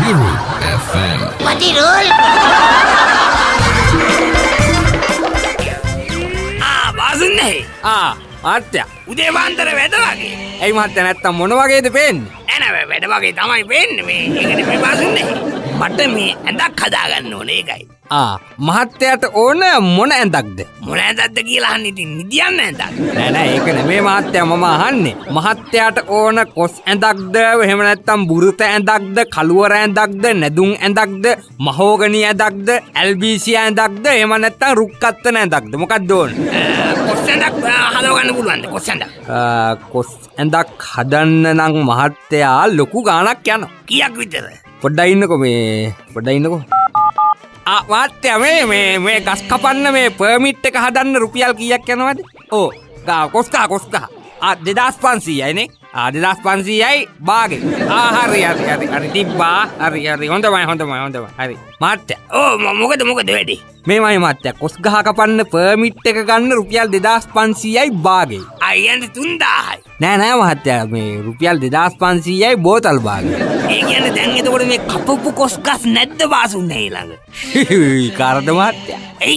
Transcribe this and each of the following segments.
Hero FM. Patirul. බාසුන්නේ ආත්‍ය උදේ වන්දර වැඩ වගේ ඇයි මහත්තයා නැත්තම් මොන වගේද පේන්නේ එන වැඩ වගේ තමයි වෙන්නේ මේ ඒකනේ මේ බාසුන්නේ මට මේ ඇඳක් හදාගන්න ඕනේ ඒකයි මහත්තයාට ඕන මොන ඇඳක්ද මොන ඇඳක්ද කියලා අහන්න ඉතින් නිදියන්න ඇඳක් නෑ නෑ ඒක නෙමෙයි මහත්තයා මම අහන්නේ මහත්තයාට ඕන කොස් ඇඳක්ද එහෙම නැත්තම් බුරුත ඇඳක්ද කළුවර ඇඳක්ද නැදුම් ඇඳක්ද මහෝගනි ඇඳක්ද ඇල්බීසියා ඇඳක්ද එහෙම නැත්තම් රුක්කත්තන ඇඳක්ද මොකක්ද ඕනේ කොස් ඇඳක් හදාගන්න පුළුවන්ද කොස් ඇඳක් කොස් ඇඳක් හදන්න නම් මහත්තයා ලොකු ගාණක් යනවා කීයක් විතර පොඩ්ඩක් ඉන්නකෝ පොඩ්ඩක් ඉන්නකෝ මහත්තයා මේ ගස් කපන්න මේ පර්මිට් එක හදන්න රුපියල් කීයක් යනවද ඕ කොස් කහ 2500යි නේ 2500යි බාගේ හරි තිබ්බා හරි හොඳයි හරි මහත්තයා ඕ මොකද වැඩි මේමයි මහත්තයා කොස් ගහ කපන්න පර්මිට් එක ගන්න රුපියල් 2500යි බාගේ අයියන්ට 3000යි නෑ මහත්තයා මේ රුපියල් 2500යි බෝතල් බාගේ ඒ කියන්නේ දැන් එතකොට මේ කපපු කොස් ගස් නැද්ද බාසුන්නේ ළඟ කාරද මහත්තයා එයි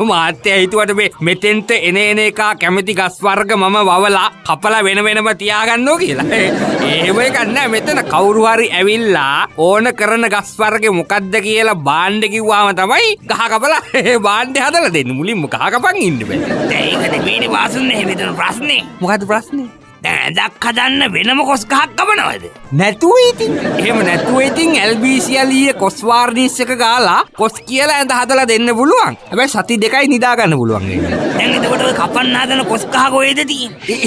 මහත්තයා හිතුවට මේ මෙතෙන්ට එන එක කැමති ගස් වර්ග මම වවලා කපලා වෙනම තියාගන්නෝ කියලා එහෙම එකක් නෑ මෙතන කවුරු හරි ඇවිල්ලා ඕන කරන ගස් වර්ගේ මොකද්ද කියලා බාණ්ඩ කිව්වාම තමයි ගහ කපලා බාණ්ඩ හදලා දෙන්න මුලින්ම ගහ කපන් ඉන්න බෑ ඒක නෙමෙයිනේ බාසුන්නේ මෙතන ප්‍රශ්නේ මොකද්ද ප්‍රශ්නේ දැන් ඇඳක් හදන්න වෙනම කොස් ගහක් කපනවද නැතුව ඉතින් එහෙම නැතුව ඉතින් ඇල්බීසියලියේ කොස් වාර්නිෂ් එක ගාලා කොස් කියලා ඇඳ හදලා දෙන්න පුළුවන් හැබැයි සති දෙකයි නිදා ගන්න පුළුවන් දැන් එතකොට ඔය කපන්න හදන කොස් ගහ කොහෙද තියෙන්නේ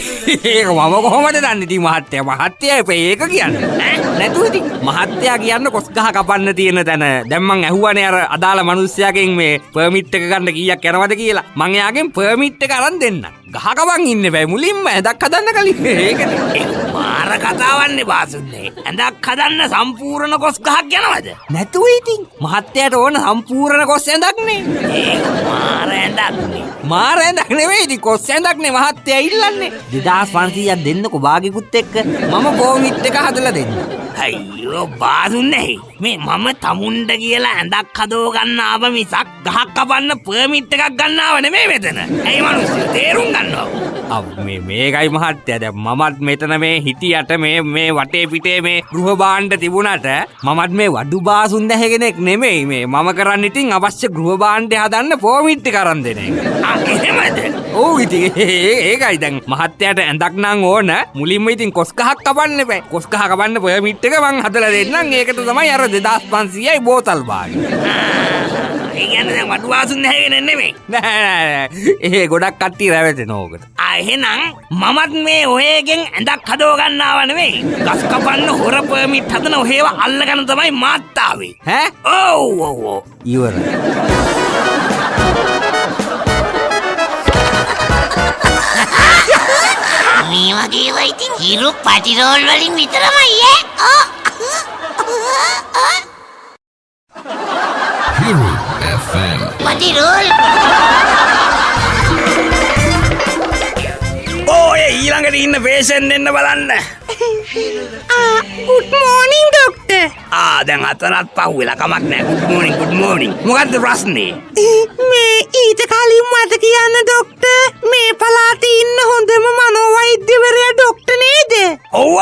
ඒක මම කොහොමද දන්නේ ඉතින් මහත්තයා ඒක කියන්නේ නැතුව ඉතින් මහත්තයා කියන්න කොස් ගහ කපන්න තියෙන තැන දැන් මං ඇහුවානේ අර අදාළ මිනිස්සයාගෙන් මේ පර්මිට් එක ගන්න කීයක් යනවද කියලා මං එයාගෙන් පර්මිට් එක අරන් දෙන්න ගහ කපන් ඉන්න බෑ මුලින්ම ඇඳක් හදන්න කලින් ඒකනේ මාර කතාවන්නේ බාසුන්නේ ඇඳක් හදන්න සම්පූර්ණ කොස් ගහක් යනවද නැතුව ඉතින් මහත්තයාට ඕන සම්පූර්ණ කොස් ඇඳක්නේ ඒක මාර ඇඳක් නෙවෙයි ඉතින් කොස් ඇඳක්නේ මහත්තයා ඉල්ලන්නේ 2500ක් දෙන්නකෝ බාගෙකුත් එක්ක මම පර්මිට් එක හදලා දෙන්න අයියෝ බාසුන්නේ මේ මම තමුන්ට කියලා ඇඳක් හදව ගන්න ආව මිසක් ගහක් කපන්න පර්මිට් එකක් ගන්න ආව නෙමෙයි මෙතන ඇයි මිනිස්සු තේරුම් ගන්නවා මේකයි මහත්තයා දැන් මමත් මෙතන මේ හිටියට මේ වටේ පිටේ මේ ගෘහ භාණ්ඩ තිබුණාට මමත් මේ වඩු බාසුන් දැහ කෙනෙක් නෙමෙයි මේ මම කරන්නේ ඉතින් අවශ්‍ය ගෘහ භාණ්ඩ හදන්න පර්මිට් එක අරන් දෙන එක එහෙමද ඔව් ඉතින් ඒකයි දැන් මහත්තයාට ඇඳක් නම් ඕන මුලින්ම ඉතින් කොස් ගහක් කපන්න බෑ කොස් ගහ කපන්න පර්මිට් එක මං හදලා දෙන්නම් ඒකට තමයි අර 2500යි බෝතල් බාගේ ඒ කියන්නේ දැන් වඩු බාසුන් දැහගෙන නෙමෙයි නෑ ගොඩක් කට්ටිය රැවටෙනවා ඕකට එහෙනම් මමත් මේ ඔයගෙන් ඇඳක් හදව ගන්න ආව නෙමෙයි ගස් කපන්න හොර පර්මිට් හදන ඔහෙව අල්ලගෙන තමයි මාත් ආවේ ඈ ඔව් ඉවරයි මේ වගේ ඒවා ඉතින් හිරු පටිරෝල් වලින් විතරමයි ඈ Hero FM. පටිරෝල් ඔය ඊළඟට ඉන්න පේෂන්ට් එන්න බලන්න good morning doctor දැන් අතනත් පහුවෙලා කමක් නෑ good morning මොකද්ද ප්‍රශ්නේ මේ ඊට කලින් මට කියන්න doctor මේ පළාතේ ඉන්න හොඳම මනෝවෛද්‍යවරයා doctor නේද ඔව්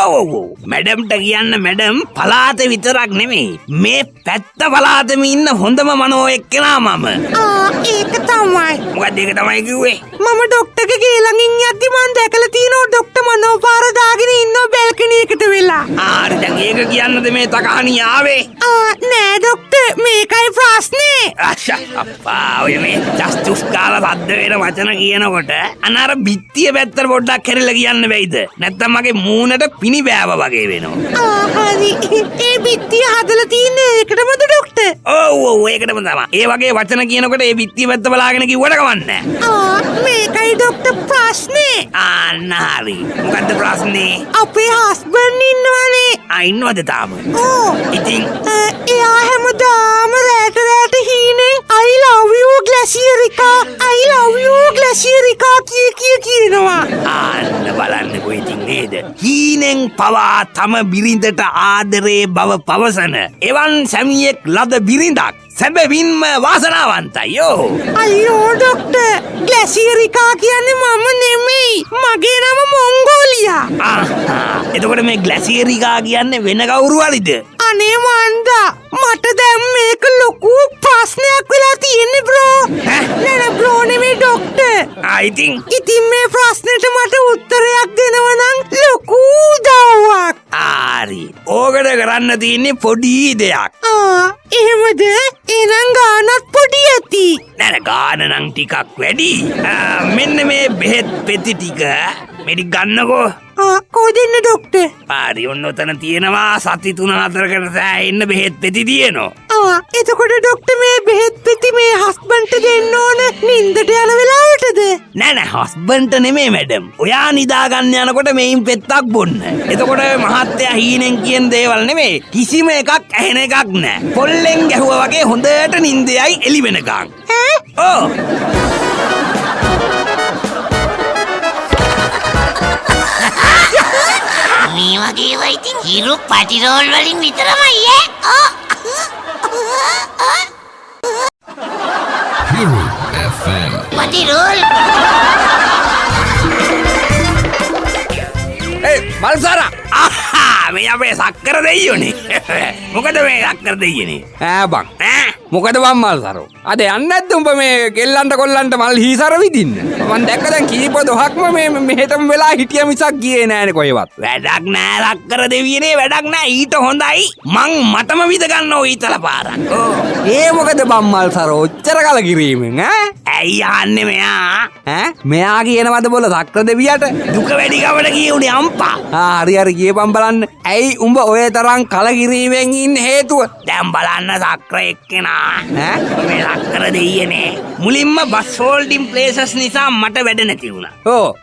මැඩම්ට කියන්න මැඩම් පළාතේ විතරක් නෙමෙයි මේ පැත්ත පළාතෙම ඉන්න හොඳම මනෝ එක්කෙනා මම ඒක තමයි මොකද්ද ඒක තමයි කිව්වේ මම ඩොක්ටර්ගේ ගේ ළඟින් යද්දි මම දැකලා තියෙනවා ඩොක්ටර් මනෝපාර දාගෙන ඉන්නවා බැල්කනි එකට වෙලා හරි දැන් ඒක කියන්නද මේ තකහණිය ආවේ නෑ ඩොක්ටර් මේකයි ප්‍රශ්නේ අප්පා ඔය මේ ජස්තුස් කාලා සද්ද වෙන වචන කියනකොට අනාර බිත්තිය පැත්තට පොඩ්ඩක් හැරිලා කියන්න බැයිද නැත්තම් මගේ මූණට පිණි බෑව වගේ වෙනවා හරි ඒ බිත්තිය හදලා තියෙන්නේ ඒකටමද ඩොක්ටර් ඔව් ඒකටම තමයි ඒ වගේ වචන කියනකොට ඒ බිත්තිය පැත්ත බලාගෙන කිව්වට කවන්නේ මේකයි ඩොක්ටර් ප්‍රශ්නේ හරි මොකද්ද ප්‍රශ්නේ අපේ හස්බන්ඩ් ඉන්නවනේ ඉන්නවද තාම ඕ ඉතින් එයා හැමදාම රෑට හීනෙන් I love you ග්ලැසියරිකා I love you ග්ලැසියරිකා කියනවා. ආන්න බලන්නකො ඉතින් නේද? හීනෙන් පවා තම බිරිඳට ආදරේ බව පවසන එවන් සැමියෙක් ලද බිරිඳක් සැබවින්ම වාසනාවන්තයි යෝ. අයියෝ ඩොක්ටර් ග්ලැසියරිකා කියන්නේ මම නෙමෙයි. මගේ නම මොංගෝලියා. එතකොට මේ ග්ලැසියරිකා කියන්නේ වෙන කවුරු හරිද? අනේ මන්දා මට දැන් මේක ලොකු ප්‍රශ්නයක් වෙලා තියෙන්නේ බ්‍රෝ. නෑ බ්‍රෝ නෙමෙයි ඩොක්ටර්. ඉතින් මේ ප්‍රශ්නෙට මට උත්තරයක් දෙනව නම් ලොකු උදව්වක්. හරි. ඕකට කරන්න තියෙන්නේ පොඩි දෙයක්. එහෙමද? එහෙනම් ගානත් පොඩි ඇති. නෑ ගාන නම් ටිකක් වැඩි. මෙන්න මේ බෙහෙත් පෙති ටික මෙඩි ගන්නකෝ. කොහෙද ඩොක්ටර්? පාරි ඔන්න ඔතන තියෙනවා සති 3-4කට සෑහෙන්න බෙහෙත් පෙති තියෙනවා. එතකොට ඩොක්ටර් මේ බෙහෙත් පෙති මේ හස්බන්ඩ්ට දෙන්න ඕන නින්දට යන වෙලාවටද? නෑ හස්බන්ඩ්ට නෙමෙයි මැඩම්. ඔයා නිදා ගන්න යනකොට මේන් පෙත්තක් බොන්න. එතකොට මහත්තයා හීනෙන් කියන දේවල් නෙමෙයි කිසිම එකක් ඇහෙන එකක් නෑ. පොල්ලෙන් ගැහුවා වගේ හොඳට නින්දයයි එළි වෙනකන්. ඔව්. මේ වගේ ඒවා ඉතින් හිරු පටිරෝල් වලින් විතරමයි Hero FM. පටිරෝල් මල්සාරා මේ අපේ සක්කර දෙයියෝනේ. මොකද මේ සක්කර දෙයියනේ? බං මොකද බං මල්සාරෝ අද යන්නේ නැද්ද උඹ මේ කෙල්ලන්ට කොල්ලන්ට මල් හීසර විදින්න? මං දැක්ක දැන් කීප දොහක්ම මේ මෙහෙටම වෙලා හිටිය මිසක් ගියේ නෑනේ කොහෙවත්. වැඩක් නෑ සක්කර දෙවියනේ වැඩක් නෑ. ඊට හොඳයි මං මටම විද ගන්න ඕ ඊතල පාරක්. ඒ මොකද බං මල්සාරෝ ඔච්චර කලකිරීමෙන් ඇයි යන්නේ මෙයා? මෙයා කියනවද බොල සක්‍ර දෙවියට දුක වැඩි ගමන කියුනේ අම්පා. හරි කියපන් බලන්න. ඇයි උඹ ඔය තරම් කලකිරීමෙන් ඉන්න හේතුව? දැන් බලන්න සක්‍ර එක්කෙනා මේ සක්කර දෙයියනේ මුලින්ම බස් හෝල්ඩින් ප්ලේසස් නිසා මට වැඩ නැති වුණා.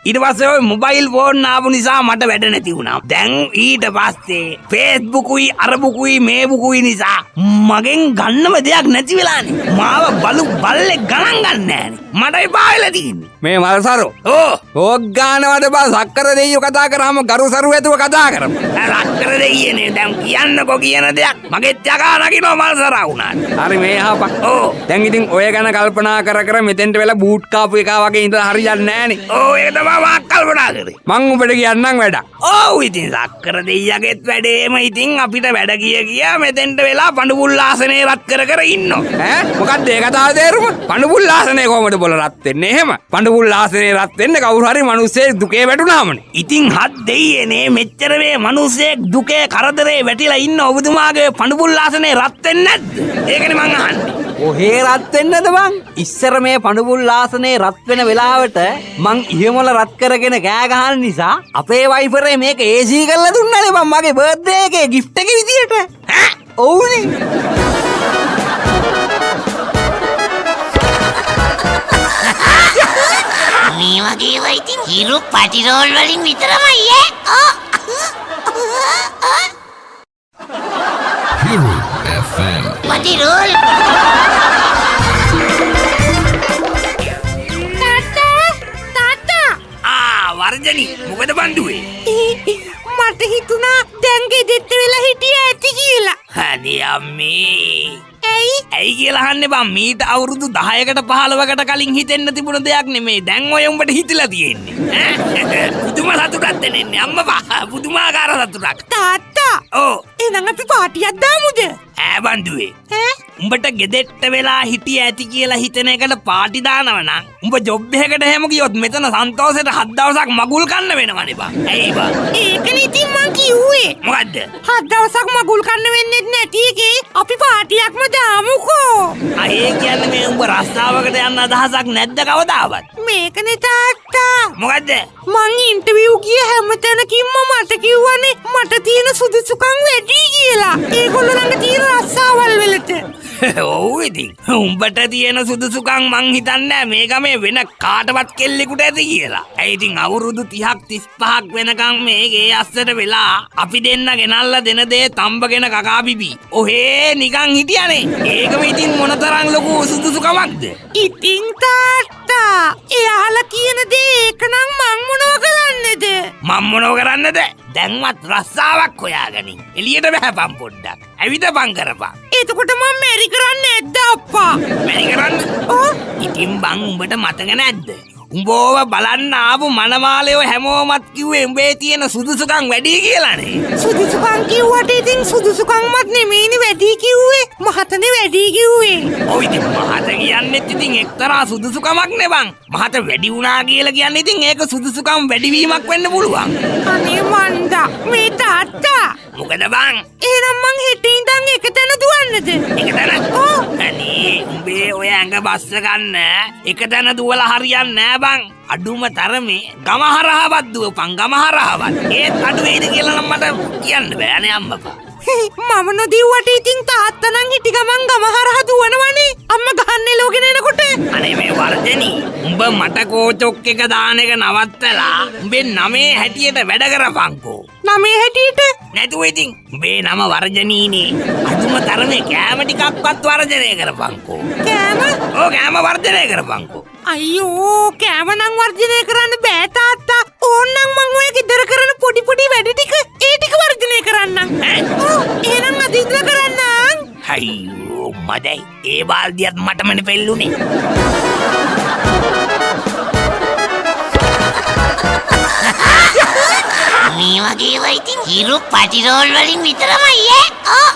ඊට පස්සේ ඔය මොබයිල් ෆෝන් ආපු නිසා මට වැඩ නැති වුණා. දැන් ඊට පස්සේ ෆේස්බුකුයි අරබුකුයි මේබුකුයි නිසා මගෙන් ගන්නම දෙයක් නැති වෙලානේ. මාව බලු බල්ලේ ගණන් ගන්න නෑනේ. මටයි පාවෙලා තියෙන්නේ. මේ මල්සාරෝ ඕක් ගානවද බා සක්කර දෙයියෝ කතා කරාම ගරු සරු ඇතුව කතා කරමු. සක්කර දෙයියනේ දැන් කියන්නකෝ කියන දෙයක් මගෙත් යකා නගිනවා මල්සරා වුණාට. හරි මේ අහපන්. දැන් ඉතින් ඔය ගැන කල්පනා කර මෙතෙන්ට වෙලා බූට් කාපු එකා වගේ ඉඳලා හරියන්නේ නෑනේ. ඒක තමයි මම කල්පනා කරේ. මං උඹට කියන්නම් වැඩක්. ඉතින් සක්කර දෙයියගෙත් වැඩේම ඉතින් අපිට වැඩ කිය මෙතෙන්ට වෙලා පඬුපුල් ආසනේ රත් කර ඉන්නවා. මොකක්ද ඒ කතාව තේරුම? පඬුපුල් ආසනේ කොහමද බොල රත් වෙන්නේ? එහෙම පඬුපුල් ආසනේ රත් වෙන්න කවුරු හරි මිනිස්සෙක් දුකේ වැටුනාමනේ. ඉතින් හත් දෙයියනේ මෙච්චර මේ මිනිස්සෙක් දුකේ කරදරේ වැටිලා ඉන්න ඔබතුමාගේ පඬුපුල් ආසනේ රත් වෙන්නේ නැද්ද? ඒකනේ මං අහන්නේ. ඔහේ රත් වෙන්නද බං? ඉස්සර මේ පඬුපුල් ආසනේ රත් වෙන වෙලාවට මං ඉහෙමල රත් කරගෙන කෑ ගහන නිසා අපේ වයිෆරේ මේක AC කරලා දුන්නානේ බං මගේ බර්ත්ඩේ එකේ gift එක විදියට. ඔව්නේ. මේ වගේ ඒවා ඉතින් හිරු පටිරෝල් වලින් විතරමයි Hero FM. පටිරෝල් වර්ජනි මොකද බණ්ඩුවේ? මට හිතුණා දැන් ගෙදෙට්ට වෙලා හිටිය ඇති කියලා. අනේ අම්මේ. ඇයි කියලා අහන්නේ බං මීට අවුරුදු 10කට 15කට කලින් හිතෙන්න තිබුණ දෙයක් නෙමෙයි. දැන් ඔය උඹට හිතලා තියෙන්නේ. පුදුම සතුටක් දෙන්නේ අම්මා. පුදුමාකාර සතුටක්. තාත්තා. එහෙනම් අපි පාටියක් දාමුද? බණ්ඩුවේ. උඹට ගෙදෙට්ට වෙලා හිටිය ඇති කියලා හිතන එකට පාටි දානව නම් උඹ ජොබ් එකකට හැම ගියොත් මෙතන සන්තෝෂෙට 7 දවසක් මගුල් කන්න වෙනවනේ බං. ඇයි බං? ඒකනේ ඉතින් මං කිව්වේ. මොකද්ද? 7 දවසක් මගුල් කන්න වෙන්නේ නැති එකේ අපි පාටියක්ම දාමුකෝ. ඒ කියන්නේ මේ උඹ රස්සාවකට යන්න අදහසක් නැද්ද කවදාවත්? මේකනේ තාත්තා. මොකද්ද? මං ඉන්ටර්විව් ගිය හැමතැනකින්ම මට කිව්වනේ මට තියෙන සුදුසුකම් වැඩි කියලා. ඒගොල්ලෝ ළඟ තියෙන රස්සාවල් වලට. ඔව් ඉතින් උඹට තියෙන සුදුසුකම් මං හිතන්නේ මේ ගමේ වෙන කාටවත් කෙල්ලෙකුට ඇති කියලා. ඒ ඉතින් අවුරුදු 30ක් 35ක් වෙනකම් මේ ගේ අස්සට වෙලා අපි දෙන්න ගෙනල්ලා දෙන දේ තම්බගෙන කකා බිබි. ඔහේ නිකන් හිටියානේ. ඒකම ඉතින් මොනතරම් ලොකු සුදුසුකමක්ද? ඉතින් තාත්තා එයාලා කියන දේ ඒකනම් මං මොනව කරන්නද? මම මොනව කරන්නද? දැන්වත් රස්සාවක් හොයාගනින්. එළියට බහපන් පොඩ්ඩක්. ඇවිදපන් කරපන්. එතකොට මම මෙරි කරන්නේ නැද්ද අප්පා? මැරි කරන්න. ඉතින් බං උඹට මතක නැද්ද? උඹව බලන්න ආපු මනමාලයෝ හැමෝමත් කිව්වේ උඹේ තියෙන සුදුසුකම් වැඩි කියලානේ. සුදුසුකම් කිව්වට ඉතින් සුදුසුකම්වත් නෙමෙයිනේ වැඩි කිව්වේ. මහතනේ වැඩි කිව්වේ. ඔය ඉතින් මහත කියන්නේත් ඉතින් එක්තරා සුදුසුකමක් නේ බං. මහත වැඩි වුණා කියලා කියන්නේ ඉතින් ඒක සුදුසුකම් වැඩිවීමක් වෙන්න පුළුවන්. අනේ මන්දා මේ තාත්තා. මොකද බං? එහෙනම් මං හෙට ඉඳන් එක තැන දුවන්නද? එක තැන? අනේ උඹේ ඔය ඇඟ බස්ස ගන්න එක තැන දුවලා හරියන්නේ නෑ බං. අඩුම තරමේ ගම හරහාවත් දුවපන් ගම හරහාවත්. ඒත් අඩු වෙයිද කියලා නම් මට කියන්න බෑනේ අම්මපා. මම නොදිව්වට ඉතින් තාත්තා නම් හිටි ගමන් ගම හරහා දුවනවනේ. අම්මා ගහන්නේ ලෝගෙන එනකොට. අනේ මේ වර්ධනි උඹ මට කෝචොක් එක දාන එක නවත්තලා උඹේ නමේ හැටියට වැඩ කරපන්කෝ. නමේ හැටියට නැතුව ඉතින් උඹේ නම වර්ධනීනේ. අදුම තරමේ කෑම ටිකක්වත් වර්ධනය කරපන්කෝ. කෑම? ඕ කෑම වර්ධනය කරපන්කෝ. අයියෝ කෑම නම් වර්ධනය කරන්න බෑ තාත්තා. ඕන්නම් මං ඔය ගෙදර කරන පොඩි පොඩි වැඩ ටික ඒ ටික වර්ධනය කරන්නම්. එහෙනම් අද ඉඳලා කරන්නම්. අයියෝ මදයි ඒ බාල්දියත් මටමනේ පෙල්ලුනේ. මේ වගේ ඒවා ඉතින් හිරු පටිරෝල් වලින් විතරමයි ඈ.